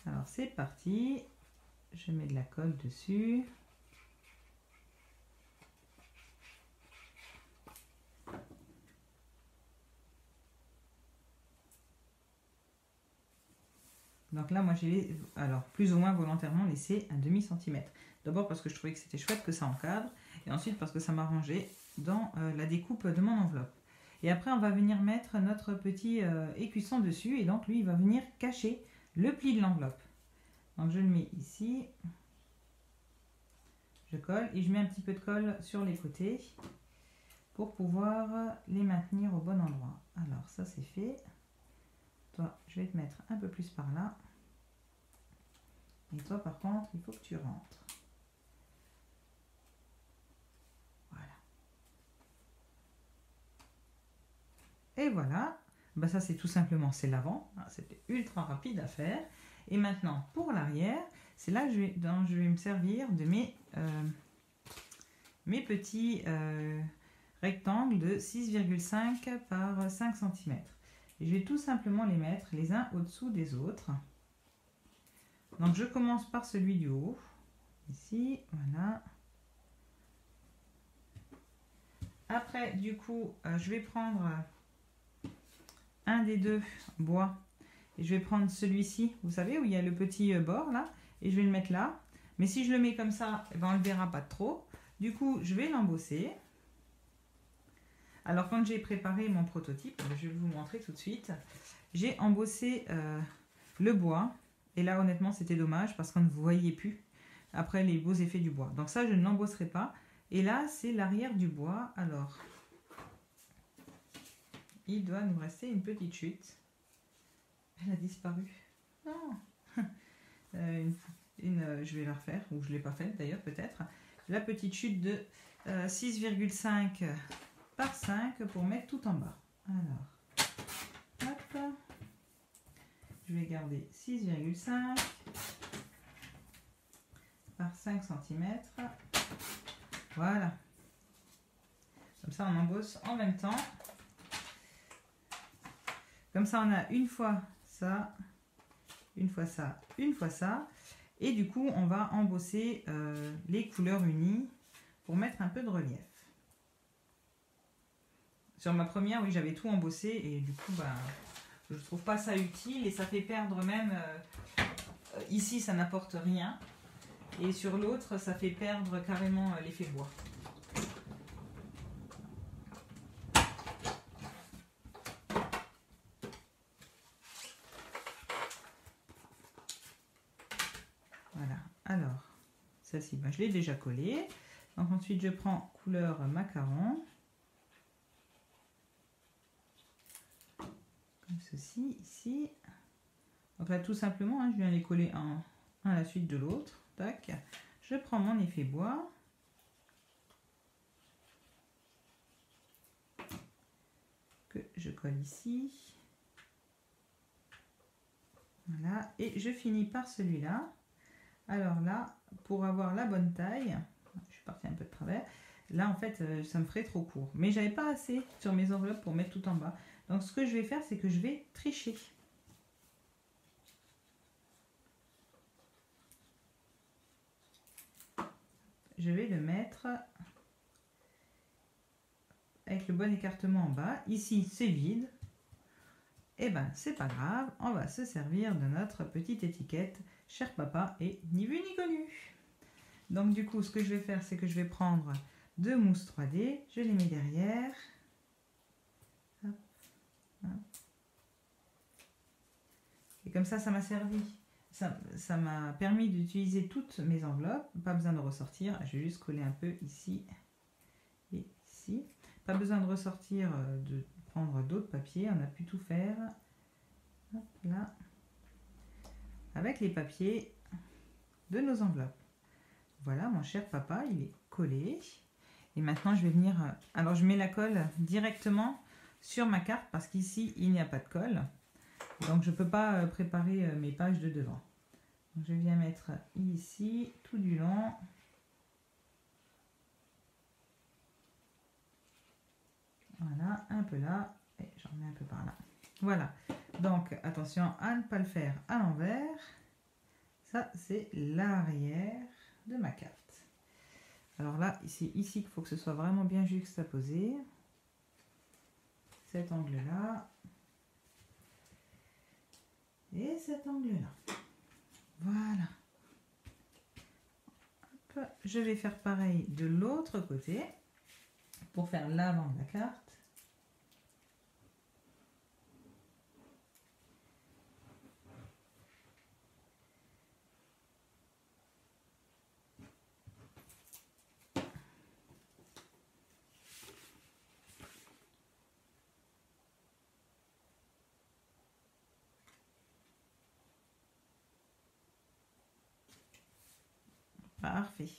Alors c'est parti. Je mets de la colle dessus. Donc là, moi, j'ai plus ou moins volontairement laissé un demi-centimètre. D'abord parce que je trouvais que c'était chouette que ça encadre. Et ensuite parce que ça m'arrangeait dans la découpe de mon enveloppe. Et après, on va venir mettre notre petit écusson dessus. Et donc, lui, il va venir cacher le pli de l'enveloppe. Donc, je le mets ici. Je colle et je mets un petit peu de colle sur les côtés pour pouvoir les maintenir au bon endroit. Alors, ça, c'est fait. Toi, je vais te mettre un peu plus par là. Et toi, par contre, il faut que tu rentres. Voilà. Et voilà. Ben ça, c'est tout simplement, c'est l'avant. C'était ultra rapide à faire. Et maintenant, pour l'arrière, c'est là que je vais me servir de mes petits rectangles de 6,5 par 5 cm. Et je vais tout simplement les mettre les uns au-dessous des autres. Donc je commence par celui du haut, ici, voilà. Après, du coup, je vais prendre un des deux bois et je vais prendre celui-ci, vous savez, où il y a le petit bord là, et je vais le mettre là. Mais si je le mets comme ça, eh ben, on ne le verra pas trop. Du coup, je vais l'embosser. Alors, quand j'ai préparé mon prototype, je vais vous montrer tout de suite, j'ai embossé le bois. Et là, honnêtement, c'était dommage parce qu'on ne voyait plus après les beaux effets du bois. Donc ça, je ne l'embosserai pas. Et là, c'est l'arrière du bois. Alors, il doit nous rester une petite chute. Elle a disparu. Non. Je vais la refaire, ou je ne l'ai pas faite d'ailleurs peut-être. La petite chute de 6,5 par 5 pour mettre tout en bas. Alors, hop. Je vais garder 6,5 par 5 cm. Voilà. Comme ça, on embosse en même temps. Comme ça, on a une fois ça, une fois ça, une fois ça. Et du coup, on va embosser les couleurs unies pour mettre un peu de relief. Sur ma première, oui, j'avais tout embossé et du coup, bah, je trouve pas ça utile et ça fait perdre même... ici, ça n'apporte rien. Et sur l'autre, ça fait perdre carrément l'effet bois. Voilà. Alors, celle-ci, ben, je l'ai déjà collée. Donc ensuite, je prends couleur macaron. Comme ceci, ici. Donc là, tout simplement, hein, je viens les coller un à la suite de l'autre. Tac. Je prends mon effet bois. Que je colle ici. Voilà. Et je finis par celui-là. Alors là, pour avoir la bonne taille, je suis partie un peu de travers. Là, en fait, ça me ferait trop court. Mais j'avais pas assez sur mes enveloppes pour mettre tout en bas. Donc, ce que je vais faire, c'est que je vais tricher. Je vais le mettre avec le bon écartement en bas. Ici, c'est vide. Eh ben, c'est pas grave. On va se servir de notre petite étiquette Cher Papa et ni vu ni connu. Donc, du coup, ce que je vais faire, c'est que je vais prendre deux mousses 3D. Je les mets derrière. Hop, hop. Et comme ça m'a servi. Ça m'a permis d'utiliser toutes mes enveloppes. Pas besoin de ressortir. Je vais juste coller un peu ici et ici. Pas besoin de ressortir, de prendre d'autres papiers. On a pu tout faire. Hop, là. Avec les papiers de nos enveloppes. Voilà, mon cher papa, il est collé. Et maintenant, je vais venir... Alors, je mets la colle directement sur ma carte parce qu'ici, il n'y a pas de colle. Donc, je ne peux pas préparer mes pages de devant. Donc, je viens mettre ici, tout du long. Voilà, un peu là. Et j'en mets un peu par là. Voilà. Donc, attention à ne pas le faire à l'envers. Ça, c'est l'arrière de ma carte. Alors là, c'est ici qu'il faut que ce soit vraiment bien juxtaposé. Cet angle-là. Et cet angle-là. Voilà. Hop, je vais faire pareil de l'autre côté pour faire l'avant de la carte. Parfait.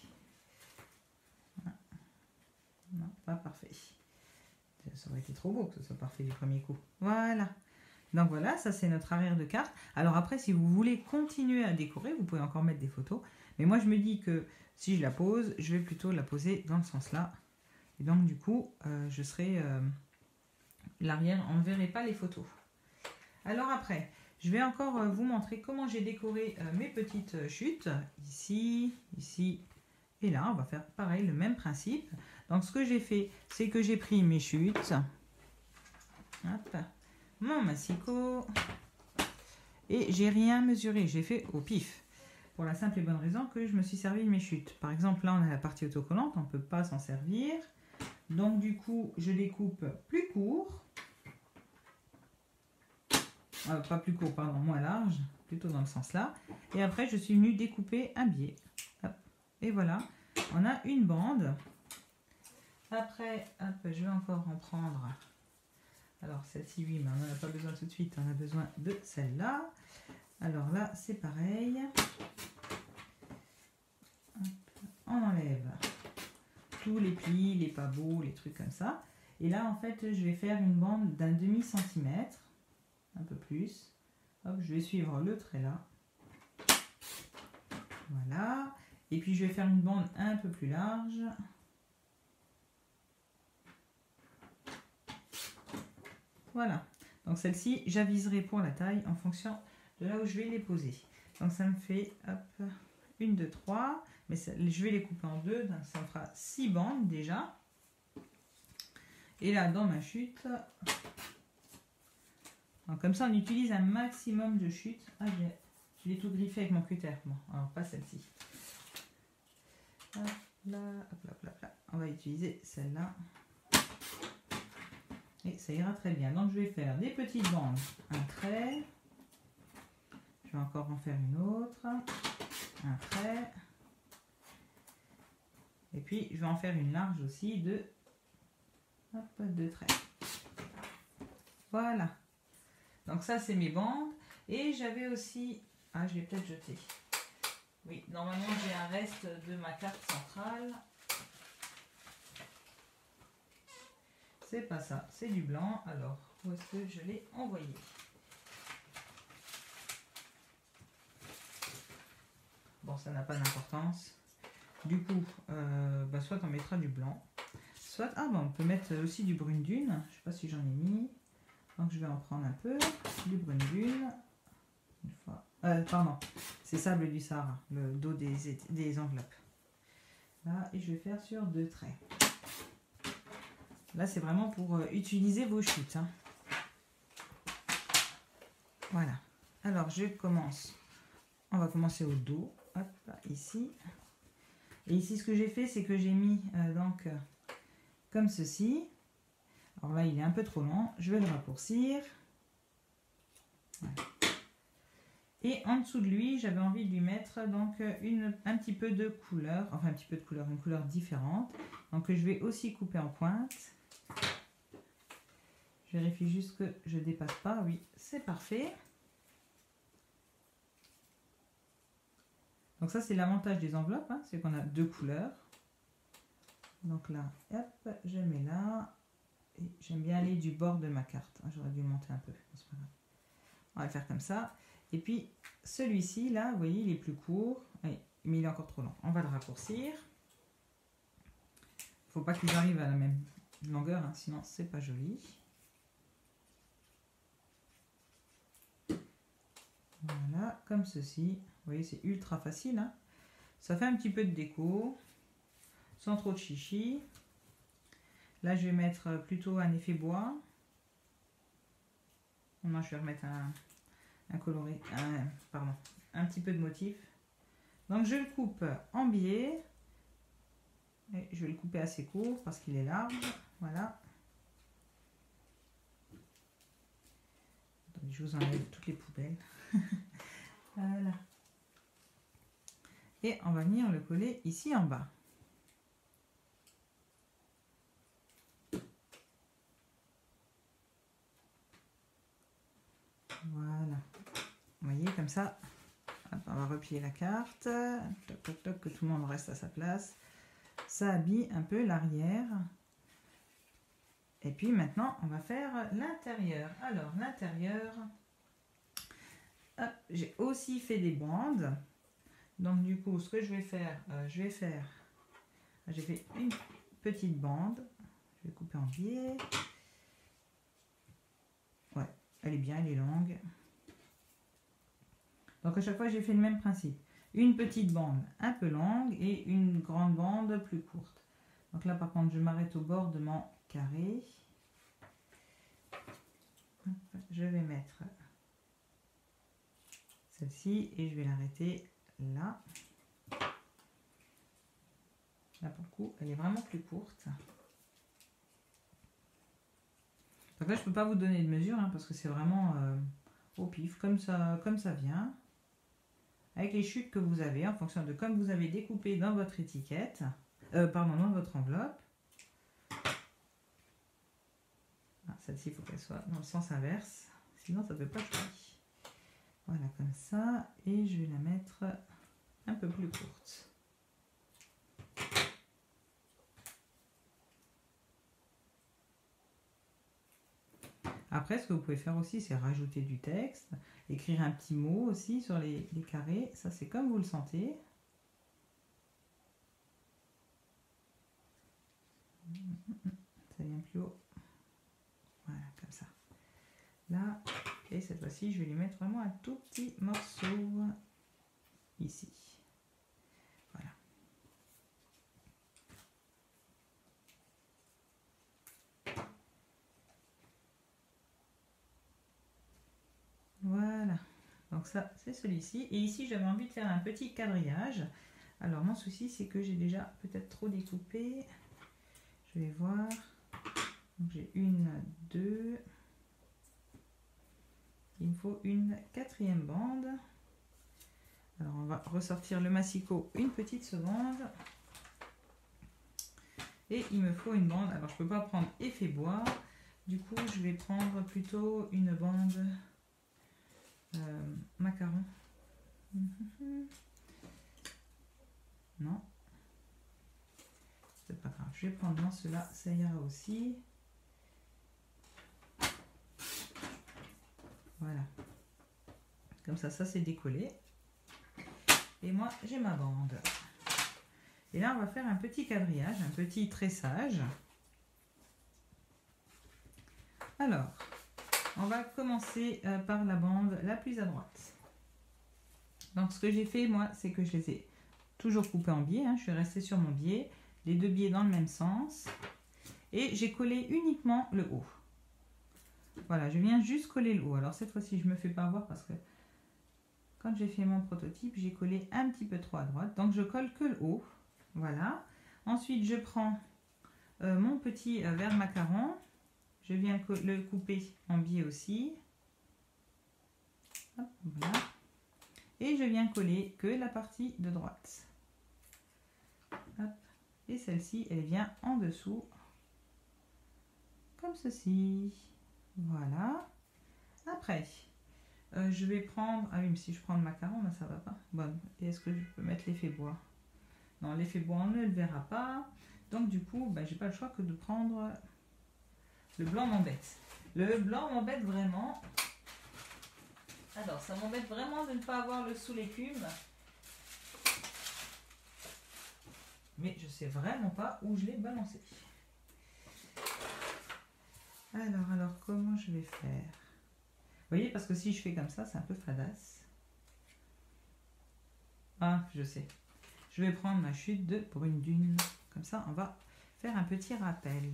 Non, pas parfait. Ça aurait été trop beau que ce soit parfait du premier coup. Voilà. Donc voilà, ça c'est notre arrière de carte. Alors après, si vous voulez continuer à décorer, vous pouvez encore mettre des photos. Mais moi, je me dis que si je la pose, je vais plutôt la poser dans le sens là. Et donc du coup, je serai... l'arrière, on ne verrait pas les photos. Alors après, je vais encore vous montrer comment j'ai décoré mes petites chutes. Ici, ici et là, on va faire pareil, le même principe. Donc ce que j'ai fait, c'est que j'ai pris mes chutes, hop, mon massicot, et j'ai rien mesuré, j'ai fait au pif. Pour la simple et bonne raison que je me suis servi de mes chutes. Par exemple, là on a la partie autocollante, on ne peut pas s'en servir. Donc du coup, je les coupe plus court. Pas plus court, pardon, moins large, plutôt dans le sens là. Et après, je suis venue découper un biais. Hop. Et voilà, on a une bande. Après, hop, je vais encore en prendre. Alors celle-ci, oui, mais on n'en a pas besoin tout de suite, on a besoin de celle-là. Alors là, c'est pareil. Hop, on enlève tous les plis, les pabots, les trucs comme ça. Et là, en fait, je vais faire une bande d'un demi-centimètre. Un peu plus. Hop, je vais suivre le trait là. Voilà. Et puis je vais faire une bande un peu plus large. Voilà. Donc celle-ci, j'aviserai pour la taille en fonction de là où je vais les poser. Donc ça me fait, hop, 1, 2, 3. Mais ça, je vais les couper en deux. Donc ça me fera 6 bandes déjà. Et là, dans ma chute... Donc, comme ça, on utilise un maximum de chutes. Ah, je l'ai tout griffé avec mon cutter. Bon, alors pas celle-ci. Hop là, hop là, hop là, hop là. On va utiliser celle-là. Et ça ira très bien. Donc, je vais faire des petites bandes. Un trait. Je vais encore en faire une autre. Un trait. Et puis, je vais en faire une large aussi de 2 traits. Voilà. Donc ça, c'est mes bandes. Et j'avais aussi... Ah, je vais peut-être jeter. Oui, normalement, j'ai un reste de ma carte centrale. C'est pas ça, c'est du blanc. Alors, où est-ce que je l'ai envoyé? Bon, ça n'a pas d'importance. Du coup, soit on mettra du blanc, soit... Ah, on peut mettre aussi du brune dune. Je sais pas si j'en ai mis. Donc je vais en prendre un peu, du brune dune, une fois. Pardon, c'est sable du Sahara, le dos des enveloppes. Là, et je vais faire sur 2 traits. Là, c'est vraiment pour utiliser vos chutes. Hein. Voilà. Alors, je commence. On va commencer au dos. Hop, là, ici. Et ici, ce que j'ai fait, c'est que j'ai mis comme ceci. Alors là, il est un peu trop long. Je vais le raccourcir. Voilà. Et en dessous de lui, j'avais envie de lui mettre donc un petit peu de couleur. Enfin, un petit peu de couleur, une couleur différente. Donc, je vais aussi couper en pointe. Je vérifie juste que je ne dépasse pas. Oui, c'est parfait. Donc ça, c'est l'avantage des enveloppes. Hein, c'est qu'on a 2 couleurs. Donc là, hop, je mets là. Et j'aime bien aller du bord de ma carte. J'aurais dû le monter un peu. C'est pas grave. On va le faire comme ça. Et puis, celui-ci, là, vous voyez, il est plus court. Mais il est encore trop long. On va le raccourcir. Il ne faut pas qu'ils arrivent à la même longueur, hein, sinon c'est pas joli. Voilà, comme ceci. Vous voyez, c'est ultra facile. Hein. Ça fait un petit peu de déco, sans trop de chichi. Là, je vais mettre plutôt un effet bois. Moi, je vais remettre un coloré, un petit peu de motif. Donc, je le coupe en biais. Et je vais le couper assez court parce qu'il est large. Voilà. Attendez, je vous enlève toutes les poubelles. Voilà. Et on va venir le coller ici en bas. Voilà. Vous voyez, comme ça, hop, on va replier la carte. Toc, toc, toc, que tout le monde reste à sa place. Ça habille un peu l'arrière. Et puis maintenant, on va faire l'intérieur. Alors, l'intérieur, j'ai aussi fait des bandes. Donc, du coup, ce que je vais faire, j'ai fait une petite bande. Je vais couper en biais. Ouais, elle est bien, elle est longue. Donc, à chaque fois, j'ai fait le même principe. Une petite bande un peu longue et une grande bande plus courte. Donc là, par contre, je m'arrête au bord de mon carré. Je vais mettre celle-ci et je vais l'arrêter là. Là, pour le coup, elle est vraiment plus courte. Donc là, je ne peux pas vous donner de mesure parce que c'est vraiment au pif, comme ça vient. Avec les chutes que vous avez, en fonction de comme vous avez découpé dans votre étiquette, dans votre enveloppe. Ah, celle-ci, il faut qu'elle soit dans le sens inverse, sinon ça ne fait pas joli. Voilà, comme ça, et je vais la mettre un peu plus courte. Après, ce que vous pouvez faire aussi, c'est rajouter du texte, écrire un petit mot aussi sur les carrés. Ça, c'est comme vous le sentez. Ça vient plus haut. Voilà, comme ça. Là, et cette fois-ci, je vais lui mettre vraiment un tout petit morceau ici. Voilà. Voilà. Donc ça, c'est celui-ci. Et ici, j'avais envie de faire un petit quadrillage. Alors, mon souci, c'est que j'ai déjà peut-être trop découpé. Je vais voir. Donc, j'ai une, deux. Il me faut une quatrième bande. Alors, on va ressortir le massicot une petite seconde. Et il me faut une bande. Alors, je ne peux pas prendre effet bois. Du coup, je vais prendre plutôt une bande macaron. Non. C'est pas grave. Je vais prendre dans cela. Ça ira aussi. Voilà. Comme ça c'est décollé. Et moi, j'ai ma bande. Et là, on va faire un petit quadrillage, un petit tressage. Alors, on va commencer par la bande la plus à droite. Donc, ce que j'ai fait, moi, c'est que je les ai toujours coupés en biais. Je suis restée sur mon biais, les deux biais dans le même sens. Et j'ai collé uniquement le haut. Voilà, je viens juste coller le haut. Alors, cette fois-ci, je ne me fais pas avoir parce que quand j'ai fait mon prototype, j'ai collé un petit peu trop à droite. Donc, je colle que le haut. Voilà. Ensuite, je prends mon petit verre macaron. Je viens le couper en biais aussi. Hop, voilà. Et je viens coller que la partie de droite. Hop. Et celle-ci, elle vient en dessous. Comme ceci. Voilà. Après, je vais prendre... Ah oui, mais si je prends le macaron, là, ça va pas. Bon, et est-ce que je peux mettre l'effet bois? Non, l'effet bois, on ne le verra pas. Donc, du coup, j'ai pas le choix que de prendre... Le blanc m'embête. Le blanc m'embête vraiment. Alors, ça m'embête vraiment de ne pas avoir le sous l'écume. Mais je sais vraiment pas où je l'ai balancé. Alors, comment je vais faire? Vous voyez, parce que si je fais comme ça, c'est un peu fadasse. Ah, je sais. Je vais prendre ma chute de brune dune. Comme ça, on va faire un petit rappel.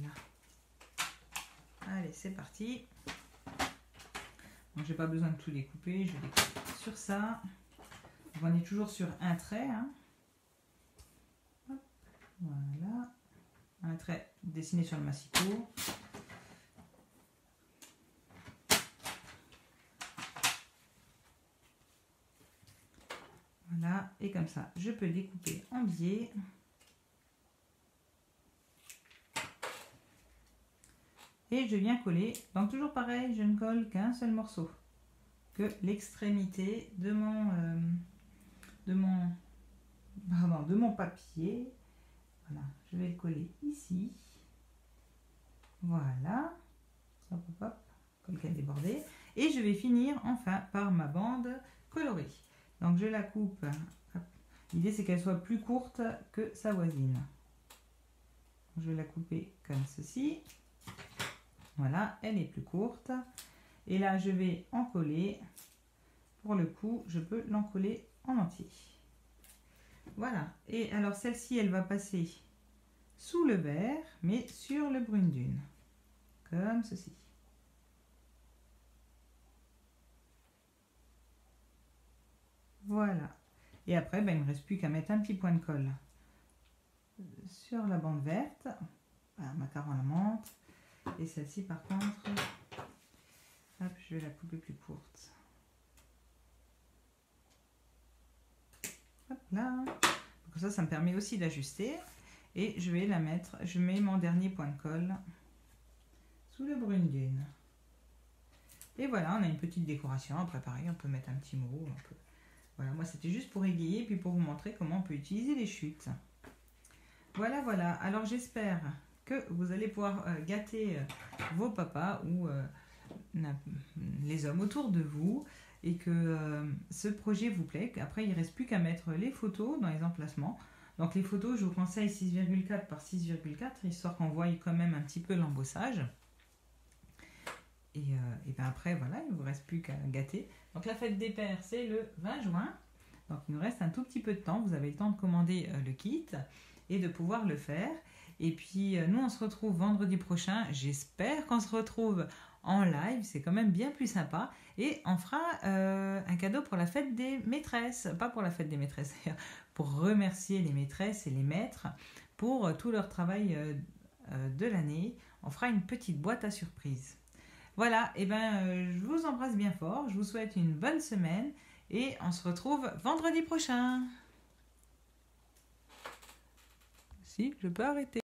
Allez, c'est parti. Donc, j'ai pas besoin de tout découper. Je découpe sur ça. On est toujours sur un trait. Hop, voilà. Un trait dessiné sur le massicot. Voilà. Et comme ça, je peux découper en biais. Et je viens coller. Donc toujours pareil, je ne colle qu'un seul morceau. Que l'extrémité de mon papier. Voilà, je vais le coller ici. Voilà. Hop, hop, hop. Comme qu'elle est débordée. Et je vais finir enfin par ma bande colorée. Donc je la coupe. L'idée c'est qu'elle soit plus courte que sa voisine. Je vais la couper comme ceci. Voilà, elle est plus courte. Et là, je vais en coller. Pour le coup, je peux l'encoller en entier. Voilà. Et alors, celle-ci, elle va passer sous le vert, mais sur le brune dune, comme ceci. Voilà. Et après, il ne me reste plus qu'à mettre un petit point de colle sur la bande verte, ma caron à la menthe. Et celle-ci, par contre, hop, je vais la couper plus courte. Hop là. Comme ça me permet aussi d'ajuster. Et je vais la mettre, je mets mon dernier point de colle sous le brune dune. Et voilà, on a une petite décoration à préparer. On peut mettre un petit mot. Voilà, moi c'était juste pour égayer, puis pour vous montrer comment on peut utiliser les chutes. Voilà, voilà. Alors j'espère que vous allez pouvoir gâter vos papas ou les hommes autour de vous et que ce projet vous plaît. Après, il ne reste plus qu'à mettre les photos dans les emplacements. Donc les photos, je vous conseille 6,4 par 6,4, histoire qu'on voie quand même un petit peu l'embossage. Et ben après, voilà, il ne vous reste plus qu'à gâter. Donc la fête des pères, c'est le 20 juin. Donc il nous reste un tout petit peu de temps. Vous avez le temps de commander le kit et de pouvoir le faire. Et puis nous, on se retrouve vendredi prochain. J'espère qu'on se retrouve en live. C'est quand même bien plus sympa. Et on fera un cadeau pour la fête des maîtresses. Pas pour la fête des maîtresses, pour remercier les maîtresses et les maîtres pour tout leur travail de l'année. On fera une petite boîte à surprise. Voilà, et ben je vous embrasse bien fort. Je vous souhaite une bonne semaine. Et on se retrouve vendredi prochain. Si, je peux arrêter.